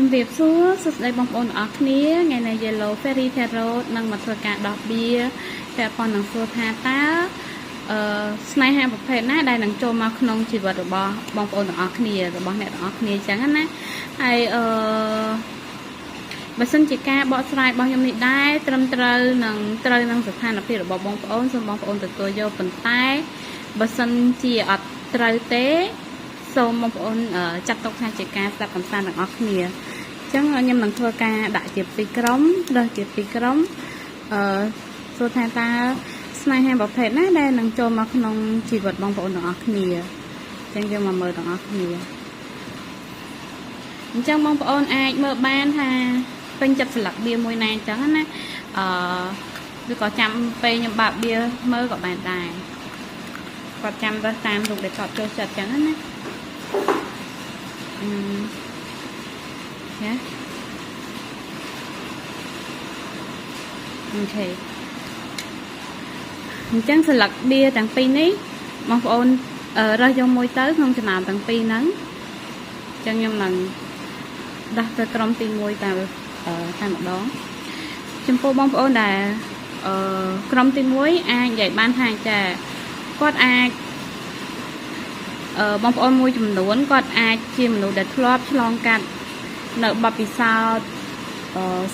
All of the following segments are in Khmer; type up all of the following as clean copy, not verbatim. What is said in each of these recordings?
ជំរាបសួរសួស្តីបងប្អូនទាំងអស់គ្នាថ្ងៃនេះ Yellow Fairy Tarot នឹងមកធ្វើការដោះបៀតែប៉ុណ្ណឹងសួរថាតើស្នេហាប្រភេទណាដែលនឹងចូលមកក្នុងជីវិតរបស់បងប្អូនទាំងអស់គ្នារបស់អ្នកទាំងអស់គ្នាអញ្ចឹងណាហើយបើសិនជាការបកស្រាយរបស់ខ្ញុំនេះដែរត្រឹមត្រូវនឹងស្ថានភាពរបស់បងប្អូនសូមបងប្អូនទទួលយកប៉ុន្តែបើសិនជាអត់ត្រូវទេសូមបងប្អូនចាត់ទុកថាជាការស្ដាប់កំសាន្តទាំងអស់គ្នាអញ្ចឹងខ្ញុំនឹងធ្វើការដាក់ជា2ក្រុមរើសជា2ក្រុមសួរថាតើស្នេហាប្រភេទណាដែលនឹងចូលមកក្នុងជីវិតបងប្អូនទាំងអស់គ្នាអញ្ចឹងយើងមកមើលទាំងអស់គ្នាអញ្ចឹងបងប្អូនអាចមើលបានថាពេញចិត្តស្លឹកបៀមួយណាអញ្ចឹងណាឬក៏ចាំពេលខ្ញុំបើកបៀមើលក៏បានដែរគាត់ចាំរើសតាមរូបដែលគាត់ចូលចិត្តអញ្ចឹងណាណាអូខេអញ្ចឹងស្លឹកបៀទាំងពីរនេះបងប្អូនរើសយកមួយទៅក្នុងចំណោមទាំងពីរហ្នឹងអញ្ចឹងខ្ញុំនឹងដោះទៅក្រុមទី1តែម្ដងចំពោះបងប្អូនដែលក្រុមទី1អាចនិយាយបានថាចាគាត់អាចបងប្អូនមួយចំនួនគាត់អាចជាមនុស្សដែលធ្លាប់ឆ្លងកាត់នៅបទពិសោធន៍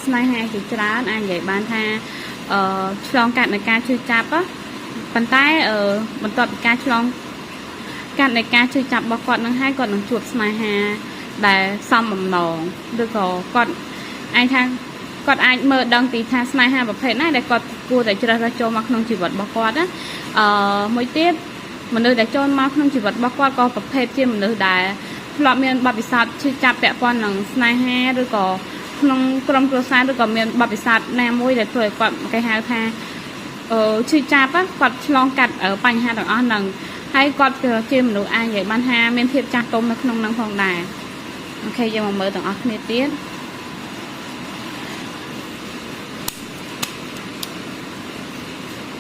ស្នេហាជាច្រើនអាចនិយាយបានថាឆ្លងកាត់នៃការឈឺចាប់ប៉ុន្តែបន្ទាប់ពីការឆ្លងកាត់នៃការឈឺចាប់របស់គាត់នឹងហើយគាត់នឹងជួបស្នេហាដែលសមបំណងឬក៏គាត់អាចមើលដឹងពីថាស្នេហាប្រភេទណាដែលគាត់គួរតែជ្រើសរើសចូលមកក្នុងជីវិតរបស់គាត់ណាមួយទៀតមនុស្សដែលចូលមកក្នុងជីវិតរបស់គាត់ក៏ប្រភេទជាមនុស្សដែលធ្លាប់មានបទពិសោធន៍ឈឺចាប់ពាក់ព័ន្ធនឹងស្នេហាឬក៏ក្នុងក្រុមគ្រួសារឬក៏មានបទពិសោធន៍ណាមួយដែលធ្វើឲ្យគាត់គេហៅថាឈឺចាប់គាត់ឆ្លងកាត់បញ្ហាទាំងអស់ហ្នឹងហើយគាត់ជាមនុស្សអាចនិយាយបានថាមានភាពចាស់ទុំនៅក្នុងហ្នឹងផងដែរអូខេយើងមកមើលទាំងអស់គ្នាទៀត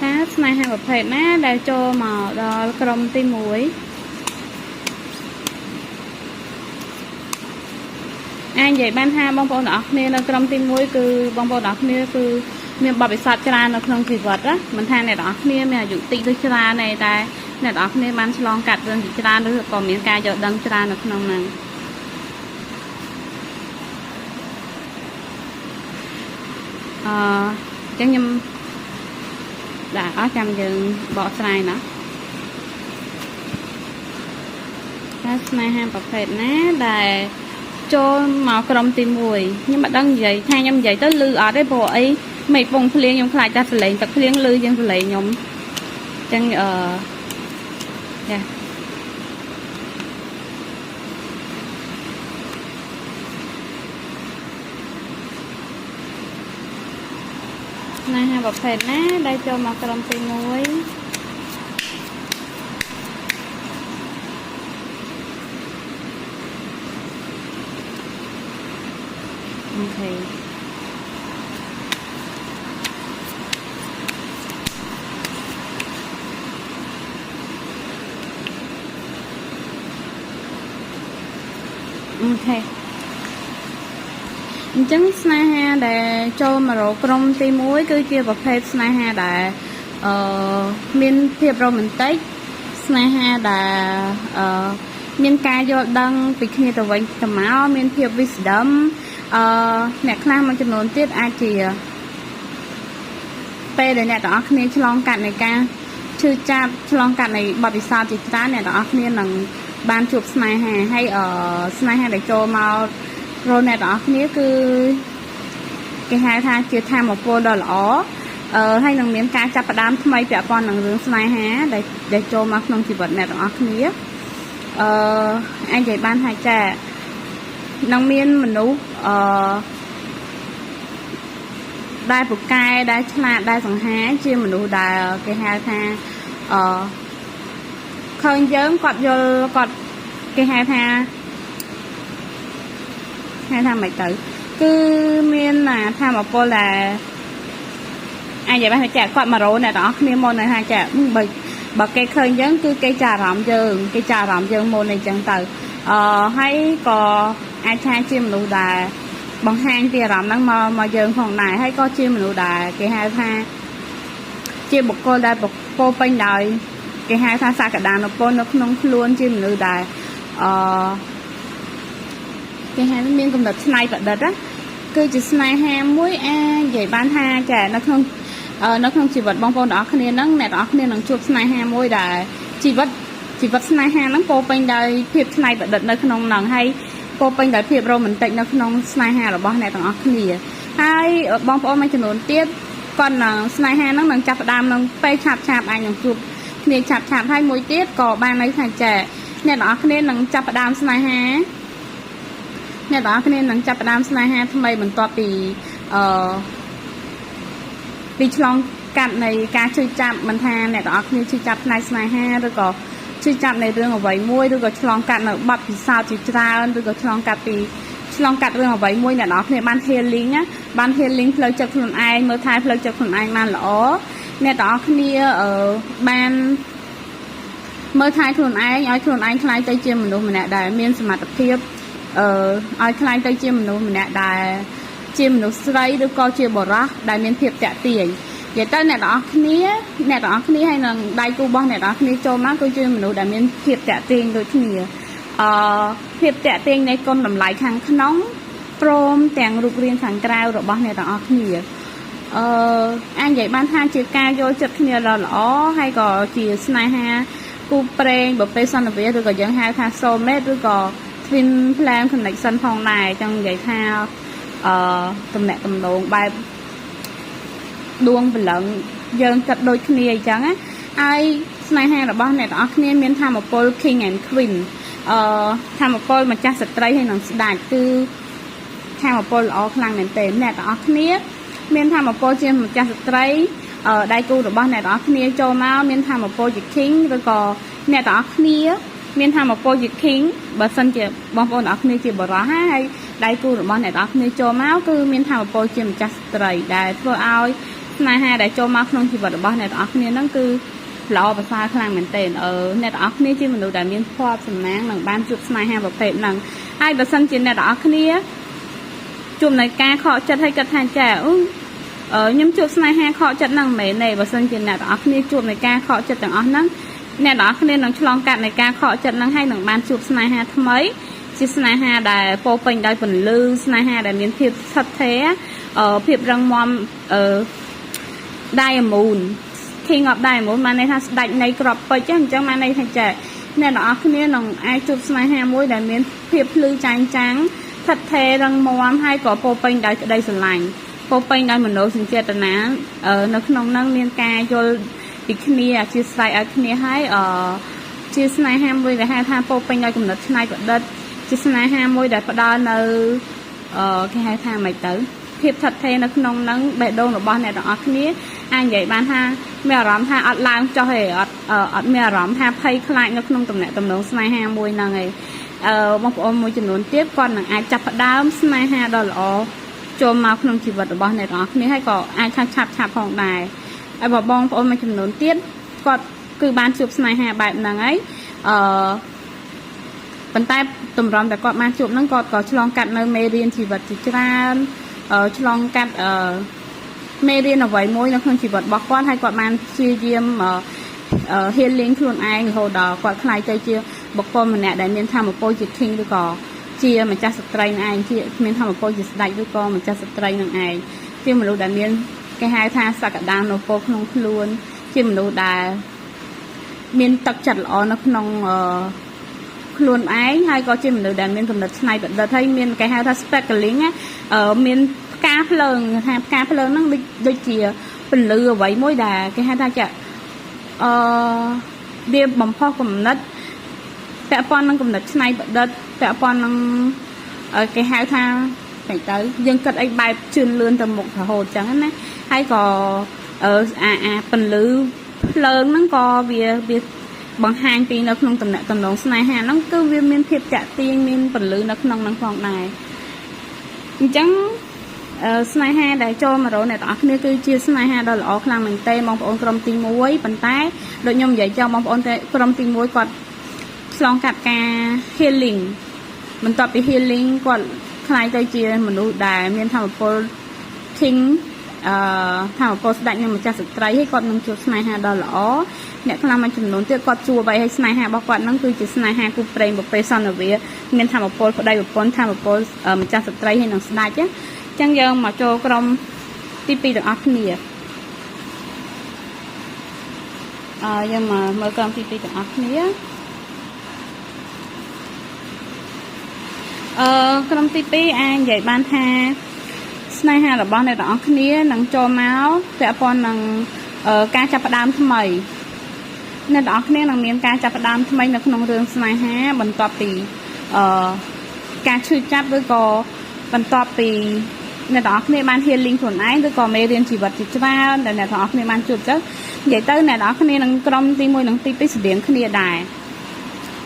ថាស្នេហាប្រភេទណាដែលចូលមកដល់ក្រុមទី1អាចនិយាយបានថាបងប្អូនទាំងអស់គ្នានៅក្រុមទី1គឺបងប្អូនទាំងអស់គ្នាគឺមានបទពិសោធន៍ច្រើននៅក្នុងជីវិតណាមិនថាអ្នកទាំងអស់គ្នាមានអាយុតិចឬច្រើនទេតែអ្នកទាំងអស់គ្នាបានឆ្លងកាត់រឿងជាច្រើនឬក៏មានការយល់ដឹងច្រើននៅក្នុងហ្នឹងអញ្ចឹងខ្ញុំដាក់អស់ចាំយើងបកស្រាយណាថាស្នេហាប្រភេទណាដែលចូលមកក្រុមទី1ខ្ញុំមិនដឹងនិយាយថាខ្ញុំនិយាយទៅលឺអត់ទេព្រោះអីមេឃពងភ្លៀងខ្ញុំខ្លាចតែសលេងទឹកភ្លៀងលឺជាងសលេងខ្ញុំអញ្ចឹងចាស្នេហាប្រភេទណាដែលចូលមកក្រុមទី1អូខេអូខេអញ្ចឹងស្នេហាដែលចូលមករកក្រុមទី1គឺជាប្រភេទស្នេហាដែលមានភាពរ៉ូមែនទិកស្នេហាដែលមានការយល់ដឹងពីគ្នាទៅវិញទៅមកមានភាព wisdom អ្នកខ្លះមួយចំនួនទៀតអាចជាពេលដែលអ្នកទាំងអស់គ្នាឆ្លងកាត់នៃការឈឺចាប់ឆ្លងកាត់នៃបទពិសោធន៍ជាច្រើនអ្នកទាំងអស់គ្នានឹងបានជួបស្នេហាហើយស្នេហាដែលចូលមករកអ្នកទាំងអស់គ្នាគឺគេហៅថាជាធម៌ពលដ៏ល្អហើយនឹងមានការចាប់ផ្ដើមថ្មីពាក់ព័ន្ធនឹងរឿងស្នេហាដែលចូលមកក្នុងជីវិតអ្នកទាំងអស់គ្នាអាចនិយាយបានថាចានឹងមានមនុស្សដែលពូកែដែលឆ្លាតដែលសង្ហាជាមនុស្សដែលគេហៅថាឃើញយើងគាត់យល់គាត់គេហៅថាមិនទៅគឺមានធម៌ពលដែលអាចនិយាយបានថាចាគាត់មករោអ្នកទាំងអស់គ្នាមកនៅថាចាបើគេឃើញយើងគឺគេចាអារម្មណ៍យើងមុនអីចឹងទៅហើយក៏ ai tha chia mình đà bằng hang tia rắm năng mà dừng phòng này hay có chia mình đà cái hai tha chia một cô đà một cô bên đời cái hai tha xa cả đàn nó cô nó không luôn chia mình đà cái hai miếng công đợt này cả đợt á cứ chỉ này ham muối vậy ban ha trẻ nó không chỉ vật bong bóng đó khi nên nè đó nên chụp này ham muối đà chỉ vật này ham nó cô bên đời thiệp này cả đợt nó không nặng hay cô bên đời thiệp rồi mình tịnh nó không này ha là bao này tặng khi hai bong bóng mấy chừng tiết còn này ha nó chặt đam nó bay chạp anh nhung chụp nên chạp hai muối tiết có ban ấy thành trẻ nè đó nên chặt đam này ha nè đó nênนังจับดามสไนฮะทำไมเหมือนตัวปีฉลองกันในการช่วยจับมันแทนเนี่ยđóคือช่วยจับในสไนฮะหรือก็ช่วยจับในเรื่องเอาไว้มวยหรือก็ฉลองกันในบัตรพิซซ่าจิตราหรือก็ฉลองกันปีฉลองกันเรื่องเอาไว้มวยเนี่ยđóเนี่ยบ้านเฮลิงอ่ะบ้านเฮลิงเพลย์จากคนไอเมื่อไทยเพลย์จากคนไอมาหรอเนี่ยđóคือบ้านเมื่อไทยคนไอเอาคนไอคล้ายใจเจียมมันดูมันเนี่ยได้เมียนสมัติเทียบai khai tay chim mình nè đài chim nó sấy được coi chim bò rác đài miền thiệp trả tiền vậy ta nè đó kia hay là đài cô bông nè đó kia cho má cô chim mình đài miền thiệp trả tiền rồi kia thiệp trả tiền này con làm lại khăn nóng prom tèng rụt riêng khăn cao rồi bông nè đó kia anh vậy ban than chiều cao vô chụp kia là lỏ hay có chiều snai ha cô preng bờ pe son là về rồi có dẫn hai than so mét rồi có phim plan thành lịch sân phong này trong vậy thao tầm nẹt tầm đồn bài đuông và lợn dân cật đôi kia chẳng á ai này hay là bao này đó kia miền tham một pol king and queen tham một pol mà cha sệt tây hay là đại tư tham một pol ở khang nền tên nè đó kia miền tham một pol trên một cha sệt tây đại cu rồi bao này đó kia cho máu miền tham một pol king rồi còn nè đó kia miền tham một pol king bà sân chị bong bóng đó kia chị bỏ ra hay đại cu rồi bao này đó kia cho máu cứ miền tham một pol trên một cha sệt tây đại vừa ao này hai đại cho máu không chỉ vật bao này đó kia nó cứ lọ và pha khang nền tên nè đó kia chỉ mình được đại miền khoa sầm nang bằng ban chụp này hai vật tệ nằng hai bà sân chị nè đó kia chụp này ca khó chặt hay cật hàng trẻ nhóm chụp này ha khó chặt năng mấy này và sân trên này đó khi chụp này ca khó chặtទាំងអស់ហ្នឹងអ្នកđó nênនឹងឆ្លងកាត់នៃការខកចិត្តហ្នឹងហើយនឹងបានជួបស្នេហាថ្មីជាស្នេហាដែលពោពេញដោយពន្លឺស្នេហាដែលមានភាពស្ថិតស្ថេរភាពរឹងមាំdiamond king of diamond បានន័យថាស្ដេចនៃក្របពេជ្រអញ្ចឹងបានន័យថាចាអ្នកនរគ្នានឹងអាចជួបស្នេហាមួយដែលមានភាពភ្លឺចាញ់ចាំងស្ថិតស្ថេររឹងមាំហើយក៏ពោពេញដោយក្តីស្រឡាញ់ពោពេញដោយមនោសញ្ចេតនានៅក្នុងហ្នឹងមានការយល់ពីគ្នាអធិស្ឋានឲ្យគ្នាហើយជាស្នេហាមួយដែលហៅថាពោពេញដោយកំណត់ឆ្នៃប្រឌិតជាស្នេហាមួយដែលផ្ដល់នៅគេហៅថាម៉េចទៅភាពស្ថិតស្ថេរនៅក្នុងហ្នឹងបេះដូងរបស់អ្នកទាំងអស់គ្នាអាចនិយាយបានថាមានអារម្មណ៍ថាអត់ឡើងចុះទេអត់មានអារម្មណ៍ថាភ័យខ្លាចនៅក្នុងទំនាក់ទំនងស្នេហាមួយហ្នឹងឯងបងប្អូនមួយចំនួនទៀតគាត់នឹងអាចចាប់ផ្ដើមស្នេហាដ៏ល្អចូលមកក្នុងជីវិតរបស់អ្នកទាំងអស់គ្នាហើយក៏អាចឆាប់ផងដែរហើយបងប្អូនមួយចំនួនទៀតគាត់គឺបានជួបស្នេហាបែបហ្នឹងហើយប៉ុន្តែតម្រាំតែគាត់បានជួបហ្នឹងគាត់ក៏ឆ្លងកាត់នៅមេរៀនជីវិតជាច្រើនឆ្លងកាត់មេរៀនអ្វីមួយនៅក្នុងជីវិតរបស់គាត់ហើយគាត់បានព្យាយាមhealing ខ្លួនឯងរហូតដល់គាត់ខ្លាយទៅជាបុគ្គលម្នាក់ដែលមានធម៌ពលជា king ឬក៏ជាម្ចាស់ស្ត្រីនឹងឯងជាមានធម៌ពលជាស្ដេចឬក៏ម្ចាស់ស្ត្រីនឹងឯងជាមនុស្សដែលមានគេហៅថាសក្តានុពលក្នុងខ្លួនជាមនុស្សដែលមានទឹកចិត្តល្អនៅក្នុងខ្លួនឯងហើយក៏ជាមនុស្សដែលមានកំណត់ឆ្នៃប្រឌិតហើយមានគេហៅថា sparkling មានផ្កាភ្លើងថាផ្កាភ្លើងហ្នឹងដូចជាពន្លឺអ្វីមួយដែលគេហៅថាចាវាបំផុសគំនិតពាក់ព័ន្ធនឹងគំនិតឆ្នៃប្រឌិតពាក់ព័ន្ធនឹងគេហៅថាតែទៅយើងគិតអីបែបជឿនលឿនទៅមុខរហូតអញ្ចឹងណាហើយក៏ពន្លឺភ្លើងហ្នឹងក៏វាបង្ហាញពីនៅក្នុងតំណែងតំណងស្នេហាហ្នឹងគឺវាមានភាពតាក់ទាញមានពន្លឺនៅក្នុងហ្នឹងផងដែរអញ្ចឹងស្នេហាដែលចូលមករកអ្នកទាំងអស់គ្នាគឺជាស្នេហាដ៏ល្អខ្លាំងមែនទែនបងប្អូនក្រុមទី1ប៉ុន្តែដូចខ្ញុំនិយាយចង់បងប្អូនក្រុមទី1គាត់ឆ្លងកាត់ការ healing បន្ទាប់ពី healing គាត់ខ្លាយទៅជាមនុស្សដែលមានធម៌ពល king ធម៌ពលស្ដេចនឹងម្ចាស់ស្ត្រីហើយគាត់នឹងជួបស្នេហាដ៏ល្អអ្នកខ្លះមួយចំនួនទៀតគាត់ជួបអ្វីហើយស្នេហារបស់គាត់នឹងគឺជាស្នេហាគូព្រេងប្រពៃសន្តាវាមានធម៌ពលប្តីប្រពន្ធធម៌ពលម្ចាស់ស្ត្រីហើយនឹងស្ដេចអញ្ចឹងយើងមកចូលក្រុមទី2ទាំងអស់គ្នាយើងមកមើលក្រុមទី2ទាំងអស់គ្នាក្រុមទី2អាចនិយាយបានថាស្នេហារបស់អ្នកទាំងអស់គ្នានឹងចូលមកពាក់ព័ន្ធនឹងការចាប់ផ្ដើមថ្មីអ្នកទាំងអស់គ្នានឹងមានការចាប់ផ្ដើមថ្មីនៅក្នុងរឿងស្នេហាបន្ទាប់ពីការឈឺចាប់ឬក៏បន្ទាប់ពីអ្នកទាំងអស់គ្នាបាន healing ខ្លួនឯងឬក៏មេរៀនជីវិតជាច្រើនដែលអ្នកទាំងអស់គ្នាបានជួបទៅនិយាយទៅអ្នកទាំងអស់គ្នានឹងក្រុមទី1និងទី2ស្តៀងគ្នាដែរ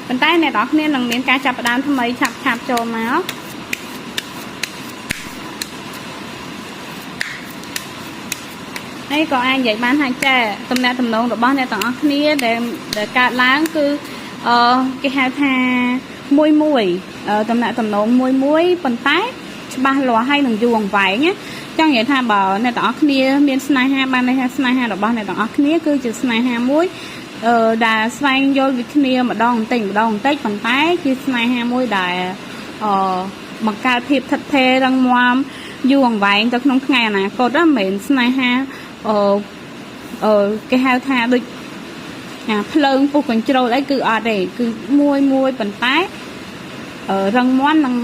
ប៉ុន្តែអ្នកទាំងអស់គ្នានឹងមានការចាប់ផ្ដើមថ្មីឆាប់ចូលមកហើយក៏អាចនិយាយបានថាចាតំណែងតំណងរបស់អ្នកទាំងអស់គ្នាដែលកើតឡើងគឺគេហៅថាមួយតំណែងតំណងមួយប៉ុន្តែច្បាស់លាស់ហើយនឹងយូរអង្វែងណាចង់និយាយថាបើអ្នកទាំងអស់គ្នាមានស្នេហាបានន័យថាស្នេហារបស់អ្នកទាំងអស់គ្នាគឺជាស្នេហាមួយដែលស្វែងយល់ពីគ្នាម្ដងបន្តិចម្ដងបន្តិចប៉ុន្តែជាស្នេហាមួយដែលបង្កើតភាពថិតថេររឹងមាំយូរអង្វែងទៅក្នុងថ្ងៃអនាគតមិនមែនស្នេហាគេហៅថាដូចភ្លើងពុះកញ្ជ្រោលអីគឺអត់ទេគឺមួយប៉ុន្តែរឹងមាំនឹង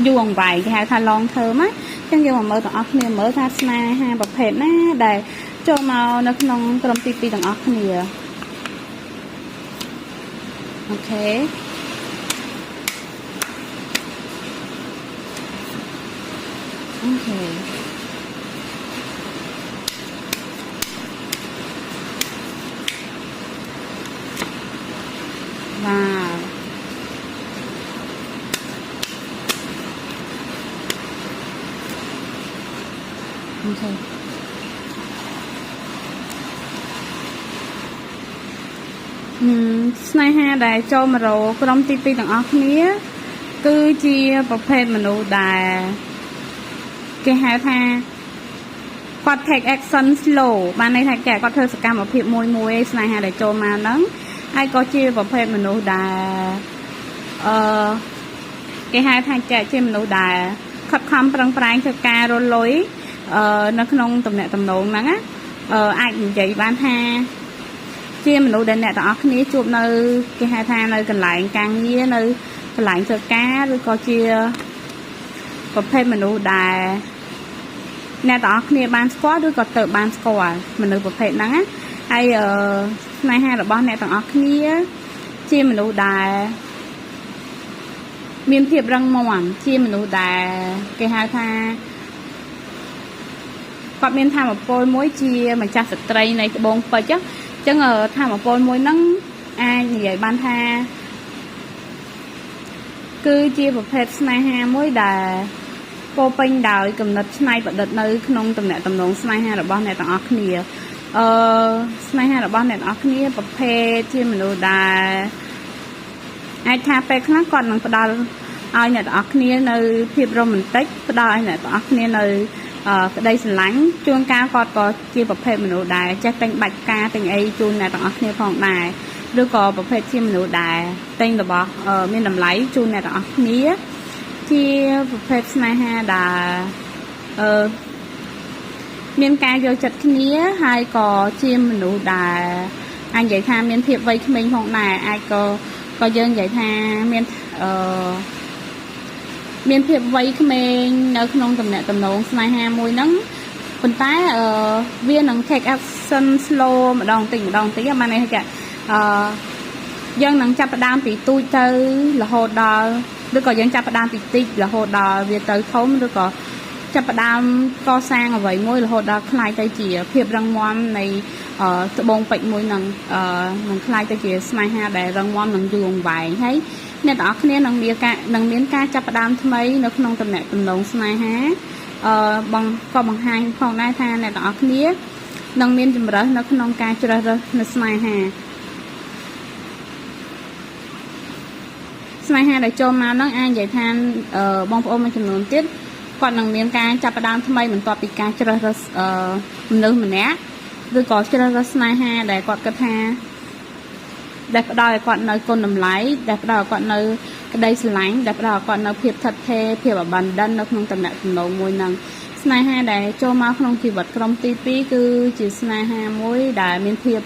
យូរអង្វែងគេហៅថា long term ណាអញ្ចឹងយើងមកមើលទាំងអស់គ្នាមើលថាស្នេហាប្រភេទណាដែលចូលមកនៅក្នុងក្រុមទី2ទាំងអស់គ្នាអូខេអូខេវ៉ាវអូខេស្នេហាដែលចូលមករកក្រុមទី2ទាំងអស់គ្នាគឺជាប្រភេទមនុស្សដែលគេហៅថាគាត់ take action slow បានន័យថាគាត់ធ្វើសកម្មភាពមួយស្នេហាដែលចូលមកហ្នឹងហើយក៏ជាប្រភេទមនុស្សដែលគេហៅថាជាមនុស្សដែលខិតខំប្រឹងប្រែងធ្វើការរលុយនៅក្នុងតំណែងតំណងហ្នឹងណាអាចនិយាយបានថាជាមនុស្សដែលអ្នកទាំងអស់គ្នាជួបនៅគេហៅថានៅកន្លែងការងារនៅកន្លែងធ្វើការឬក៏ជាប្រភេទមនុស្សដែលអ្នកទាំងអស់គ្នាបានស្គាល់ឬក៏ទៅបានស្គាល់មនុស្សប្រភេទហ្នឹងណាហើយស្នេហារបស់អ្នកទាំងអស់គ្នាជាមនុស្សដែលមានភាពរឹងមាំជាមនុស្សដែលគេហៅថាគាត់មានធម៌ពលមួយជាម្ចាស់ស្ត្រីនៃត្បូងពេជ្រអញ្ចឹងធម៌ពលមួយហ្នឹងអាចនិយាយបានថាគឺជាប្រភេទស្នេហាមួយដែលពោពេញដោយគំនិតច្នៃប្រឌិតនៅក្នុងតំណែងតំណងស្នេហារបស់អ្នកទាំងអស់គ្នាស្នេហារបស់អ្នកទាំងអស់គ្នាប្រភេទជាមនុស្សដែលអាចថាពេលខ្លះគាត់នឹងផ្ដល់ឲ្យអ្នកទាំងអស់គ្នានៅភាពរ៉ូមែនទិកផ្ដល់ឲ្យអ្នកទាំងអស់គ្នានៅក្តីស្រឡាញ់ជួនកាលគាត់ក៏ជាប្រភេទមនុស្សដែលចេះតែងបាច់ផ្កាតែងអីជូនអ្នកទាំងអស់គ្នាផងដែរឬក៏ប្រភេទជាមនុស្សដែលតែងរបស់មានតម្លៃជូនអ្នកទាំងអស់គ្នាជាប្រភេទស្នេហាដែលមានការយកចិត្តគ្នាហើយក៏ជាមនុស្សដែលអាចនិយាយថាមានភាពវ័យក្មេងផងដែរអាចក៏យើងនិយាយថាមានភាពវ័យក្មេងនៅក្នុងតំណែងតំណងស្នេហាមួយហ្នឹងប៉ុន្តែវានឹង take action slow ម្ដងតិចបានន័យថាយើងនឹងចាប់ផ្ដើមពីទូចទៅរហូតដល់ឬក៏យើងចាប់ផ្ដើមពីតិចរហូតដល់វាទៅធំឬក៏ចាប់ផ្ដើមកសាងអ្វីមួយរហូតដល់ខ្លាយទៅជាភាពរឹងមាំនៃត្បូងពេជ្រមួយនឹងខ្លាយទៅជាស្នេហាដែលរឹងមាំនឹងយូរអង្វែងហើយអ្នកទាំងអស់គ្នានឹងមានការចាប់ផ្ដើមថ្មីនៅក្នុងតំណែងតំណងស្នេហាក៏បង្ហាញផងដែរថាអ្នកទាំងអស់គ្នានឹងមានជំរើសនៅក្នុងការជ្រើសរើសនៅស្នេហា ស្នេហាដែលចូលមកហ្នឹងអាចនិយាយថាបងប្អូនមួយចំនួនទៀតគាត់នឹងមានការចាប់ផ្ដើមថ្មីបន្ទាប់ពីការជ្រើសរើសមនុស្សម្នាក់ឬក៏ជ្រើសរើសស្នេហាដែលគាត់គិតថាដែលផ្ដល់ឲ្យគាត់នៅគុណតម្លៃដែលផ្ដល់ឲ្យគាត់នៅក្តីស្រឡាញ់ដែលផ្ដល់ឲ្យគាត់នៅភាពថិតថេរភាពអបណ្ឌិតនៅក្នុងតំណែងទំនងមួយហ្នឹងស្នេហាដែលចូលមកក្នុងជីវិតក្រុមទី2គឺជាស្នេហាមួយដែលមានភាព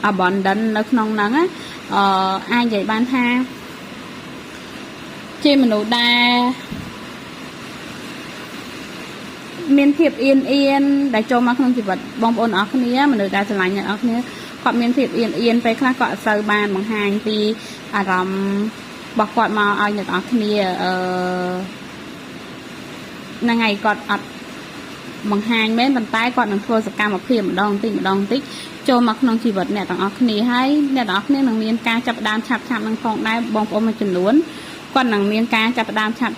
អបណ្ឌិតនៅក្នុងហ្នឹងអាចនិយាយបានថាជាមនុស្សដែលមានភាពអៀនដែលចូលមកក្នុងជីវិតបងប្អូនអរគ្នាមនុស្សដែលស្រឡាញ់អ្នកអរគ្នាគាត់មានភាពអៀនពេលខ្លះគាត់អត់សូវបានបង្ហាញពីអារម្មណ៍របស់គាត់មកឲ្យអ្នកអរគ្នាហ្នឹងហើយគាត់អត់បង្ហាញមែនប៉ុន្តែគាត់នឹងធ្វើសកម្មភាពម្ដងតិចចូលមកក្នុងជីវិតអ្នកទាំងអស់គ្នាហើយអ្នកទាំងអស់គ្នានឹងមានការចាប់ផ្ដើមឆាប់នឹងផងដែរបងប្អូនមួយចំនួនគាត់នឹងមានការចាប់ផ្ដើមឆាប់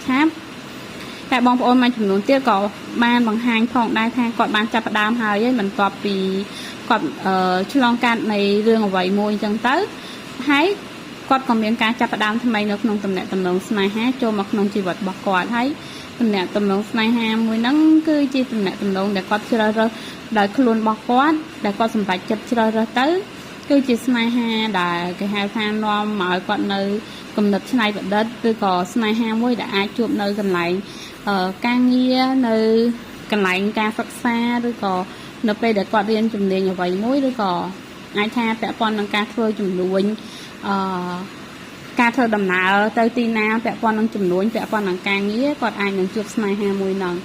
តែបងប្អូនមួយចំនួនទៀតក៏បានបង្ហាញផងដែរថាគាត់បានចាប់ផ្ដើមហើយបន្ទាប់ពីគាត់ឆ្លងកាត់នៃរឿងអ្វីមួយអញ្ចឹងទៅហើយគាត់ក៏មានការចាប់ផ្ដើមថ្មីនៅក្នុងតំណែងតំណងស្នេហាចូលមកក្នុងជីវិតរបស់គាត់ហើយតំណែងតំណងស្នេហាមួយហ្នឹងគឺជាតំណែងតំណងដែលគាត់ជ្រើសរើសដោយខ្លួនរបស់គាត់ដែលគាត់សម្រេចចិត្តជ្រើសរើសទៅគឺជាស្នេហាដែលគេហៅថានាំមកឲ្យគាត់នៅគំនិតច្នៃប្រឌិតឬក៏ស្នេហាមួយដែលអាចជួបនៅកន្លែងការងារនៅកន្លែងការសិក្សាឬក៏នៅពេលដែលគាត់រៀនជំនាញអ្វីមួយឬក៏អាចថាពាក់ព័ន្ធនឹងការធ្វើជំនួញការធ្វើដំណើរទៅទីណាពាក់ព័ន្ធនឹងចំនួនពាក់ព័ន្ធនឹងការងារគាត់អាចនឹងជួបស្នេហាមួយហ្នឹង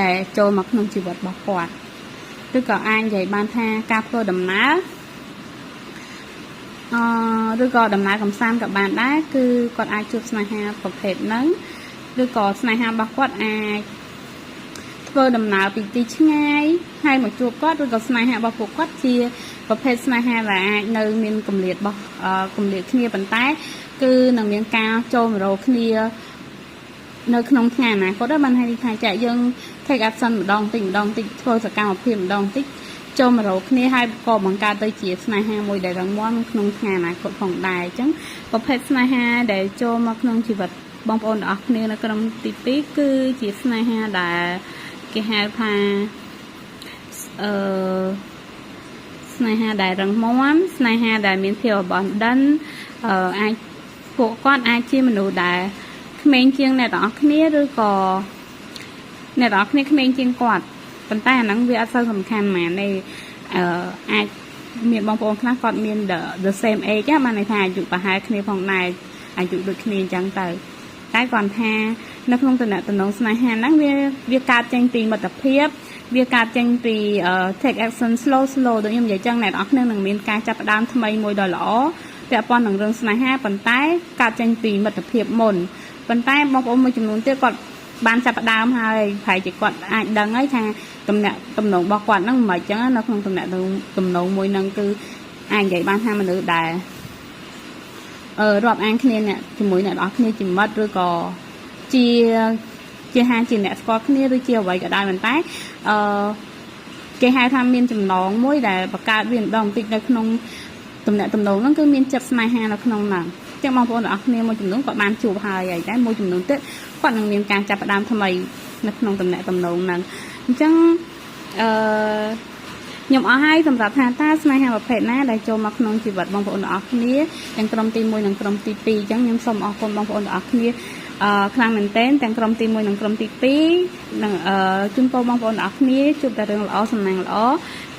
ដែលចូលមកក្នុងជីវិតរបស់គាត់ឬក៏អាចនិយាយបានថាការធ្វើដំណើរឬក៏ដំណើរកំសាន្តក៏បានដែរគឺគាត់អាចជួបស្នេហាប្រភេទហ្នឹងឬក៏ស្នេហារបស់គាត់អាចធ្វើដំណើរពីទីឆ្ងាយហើយមកជួបគាត់ឬក៏ស្នេហារបស់ពួកគាត់ជាប្រភេទស្នេហាដែលអាចនៅមានកម្រិតរបស់កម្រិតគ្នាប៉ុន្តែគឺនឹងមានការចូលមករកគ្នានៅក្នុងថ្ងៃអនាគតដែរបានហើយថាចាក់យើង take action ម្ដងតិចធ្វើសកម្មភាពម្ដងតិចចូលមករកគ្នាហើយក៏បង្កើតទៅជាស្នេហាមួយដែលរឹងមាំក្នុងថ្ងៃអនាគតផងដែរអញ្ចឹងប្រភេទស្នេហាដែលចូលមកក្នុងជីវិតបងប្អូនទាំងអស់គ្នានៅក្រុមទី2គឺជាស្នេហាដែលគេហៅថាស្នេហាដែលរឹងមាំស្នេហាដែលមានភាពបបណ្ឌិតអាចពួកគាត់អាចជាមនុស្សដែលក្មេងជាងអ្នកទាំងអស់គ្នាឬក៏អ្នកទាំងអស់គ្នាក្មេងជាងគាត់ប៉ុន្តែអាហ្នឹងវាអត់សូវសំខាន់ហ្មងទេអាចមានបងប្អូនខ្លះគាត់មាន the same age បានន័យថាអាយុប្រហែលគ្នាផងដែរអាយុដូចគ្នាអញ្ចឹងទៅតែគាត់ថានៅក្នុងតំណែងស្នេហាហ្នឹងវាកើតចេញពីមិត្តភាពវាកើតចេញពី take action slow ដូចខ្ញុំនិយាយចឹងអ្នកនរគ្នានឹងមានការចាប់ផ្ដើមថ្មីមួយដ៏ល្អពាក់ព័ន្ធនឹងរឿងស្នេហាប៉ុន្តែកើតចេញពីមិត្តភាពមុនប៉ុន្តែបងប្អូនមួយចំនួនទៀតគាត់បានចាប់ផ្ដើមហើយប្រហែលជាគាត់អាចដឹងហើយថាតំណែងរបស់គាត់ហ្នឹងមិនអញ្ចឹងនៅក្នុងតំណែងមួយហ្នឹងគឺអាចនិយាយបានថាមនុស្សដែលរាប់អានគ្នាអ្នកជាមួយអ្នកនរគ្នាជាមិត្តឬក៏ជាហាជាអ្នកស្គាល់គ្នាឬជាអ្វីក៏ដោយប៉ុន្តែគេហៅថាមានចំណងមួយដែលបង្កើតវាម្ដងបន្តិចនៅក្នុងតំណែងហ្នឹងគឺមានចិត្តស្នេហានៅក្នុងហ្នឹងចឹងបងប្អូនទាំងអស់គ្នាមួយចំនួនគាត់បានជួបហើយតែមួយចំនួនទៀតគាត់នឹងមានការចាប់ផ្ដើមថ្មីនៅក្នុងតំណែងហ្នឹងអញ្ចឹងខ្ញុំអស់ហើយសម្រាប់ថាតើស្នេហាប្រភេទណាដែលចូលមកក្នុងជីវិតបងប្អូនទាំងអស់គ្នាទាំងក្រុមទី1និងក្រុមទី2អញ្ចឹងខ្ញុំសូមអរគុណបងប្អូនទាំងអស់គ្នាខ្លាំងមែនទែនទាំងក្រុមទី1និងក្រុមទី2និងជូនពរបងប្អូនទាំងអស់គ្នាជួបតែរឿងល្អសំណាងល្អ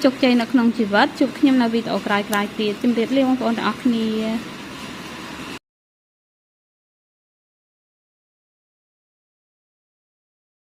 ជោគជ័យនៅក្នុងជីវិតជួបខ្ញុំនៅវីដេអូក្រោយៗទៀតជម្រាបលាបងប្អូនទាំងអស់គ្នា